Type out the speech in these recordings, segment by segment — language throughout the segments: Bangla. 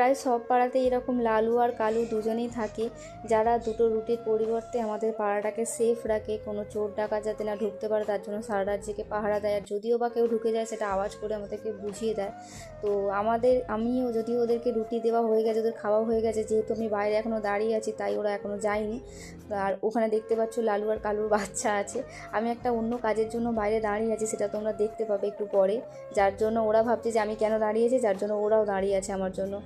প্রায় সব পাড়াতেই এরকম লালু আর কালু দুজনেই থাকে, যারা দুটো রুটির পরিবর্তে আমাদের পাড়াটাকে সেফ রাখে, কোনো চোর ডাকাত যাতে না ঢুকতে পারে তার জন্য সারা রাত জেগে পাহারা দেয়। আর যদিও বা কেউ ঢুকে যায় সেটা আওয়াজ করে আমাদেরকে বুঝিয়ে দেয়। তো আমিও যদিও ওদেরকে রুটি দেওয়া হয়ে গেছে, ওদের খাওয়া হয়ে গেছে, যেহেতু আমি বাইরে এখনও দাঁড়িয়ে আছি তাই ওরা এখনও যায়নি। আর ওখানে দেখতে পাচ্ছ লালু আর কালুর বাচ্চা আছে। আমি একটা অন্য কাজের জন্য বাইরে দাঁড়িয়ে আছি, সেটা তোমরা দেখতে পাবে একটু পরে, যার জন্য ওরা ভাবছে যে আমি কেন দাঁড়িয়েছি, যার জন্য ওরাও দাঁড়িয়ে আছে আমার জন্য।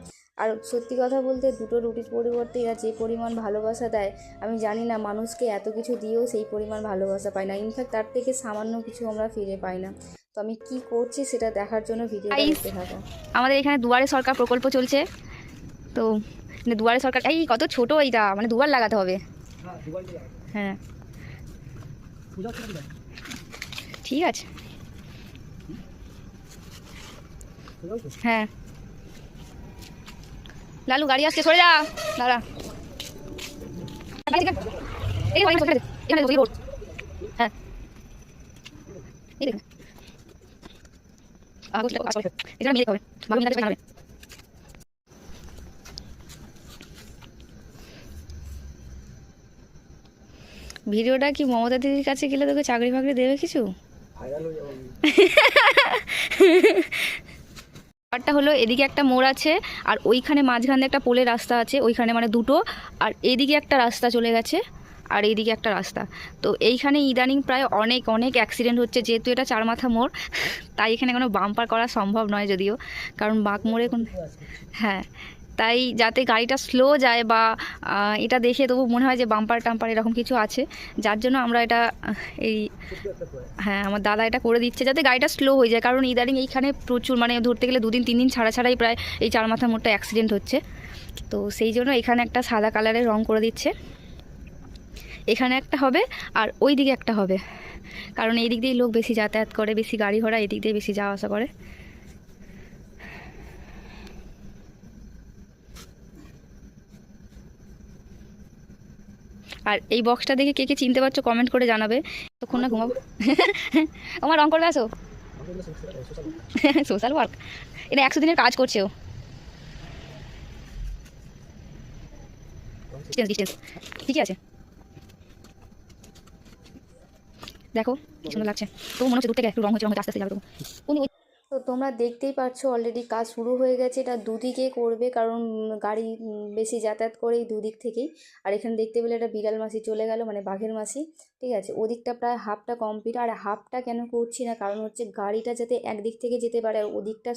আর সত্যি কথা বলতে দুটো রুটির পরিবর্তে এরা যে পরিমাণ ভালোবাসা দেয়, আমি জানি না মানুষকে এত কিছু দিয়েও সেই পরিমাণ ভালোবাসা পায় না। ইনফ্যাক্ট তার থেকে সামান্য কিছু আমরা ফিরে পাই না। তো আমি কি করছি সেটা দেখার জন্য ভিডিওটা দেখতে থাকো। আমাদের এখানে দুয়ারে সরকার প্রকল্প চলছে, তো দুয়ারে সরকার এই কত ছোট এইটা, মানে দুয়ার লাগাতে হবে। হ্যাঁ ঠিক আছে। হ্যাঁ লালু গাড়ি আসছে, সরে যা দাঁড়া। হ্যাঁ ভিডিওটা কি মমতা দিদির কাছে গেলে তোকে চাকরি ফাকরি দেবে কিছু? ব্যাপারটা হলো এদিকে একটা মোড় আছে আর ওইখানে মাঝখানে একটা পোলের রাস্তা আছে, ওইখানে মানে দুটো, আর এইদিকে একটা রাস্তা চলে গেছে আর এইদিকে একটা রাস্তা। তো এইখানে ইদানিং প্রায় অনেক অনেক অ্যাক্সিডেন্ট হচ্ছে, যেহেতু এটা চারমাথা মোড় তাই এখানে কোনো বাম্পার করা সম্ভব নয় যদিও, কারণ বাঁক মোড়ে কোন, হ্যাঁ তাই যাতে গাড়িটা স্লো যায় বা এটা দেখে তবু মনে হয় যে বাম্পার টাম্পার এরকম কিছু আছে, যার জন্য আমরা এটা এই, হ্যাঁ আমার দাদা এটা করে দিচ্ছে যাতে গাড়িটা স্লো হয়ে যায়। কারণ ইদানিং এইখানে প্রচুর মানে ধরতে গেলে 2-3 দিন ছাড়াই প্রায় এই চারমাথা মোড়টা অ্যাক্সিডেন্ট হচ্ছে। তো সেই জন্য এখানে একটা সাদা কালারের রং করে দিচ্ছে, এখানে একটা হবে আর ওই দিকে একটা হবে, কারণ এই দিক দিয়েই লোক বেশি যাতায়াত করে, বেশি গাড়ি ঘোড়া এই দিক দিয়ে বেশি যাওয়া আসা করে। আর এই বক্সটা দেখে কে কে চিনতে পারছো কমেন্ট করে জানাবে। তখন না ঘুমাবো। আমার রং করবে আসো। সোশ্যাল ওয়ার্ক, এটা 100 দিনের কাজ করছে ও। ডিস্টেন্স ঠিকই আছে, দেখো কি সুন্দর লাগছে। তো মনে হচ্ছে দূর থেকে একটু রং হচ্ছে, আস্তে আস্তে যাবে। তো তোমরা দেখতেই পাচ্ছ অলরেডি কাজ শুরু হয়ে গেছে। এটা দুদিকে করবে, কারণ গাড়ি বেশি যাতায়াত করেই দুদিক থেকেই। আর এখানে দেখতে পেলে একটা বিড়াল মাসি চলে গেল, মানে বাঘের মাসি। ঠিক আছে, ওদিকটা প্রায় হাফটা কমপ্লিট। আর হাফটা কেন করছি না, কারণ হচ্ছে গাড়িটা যাতে একদিক থেকে যেতে পারে আর ওদিকটা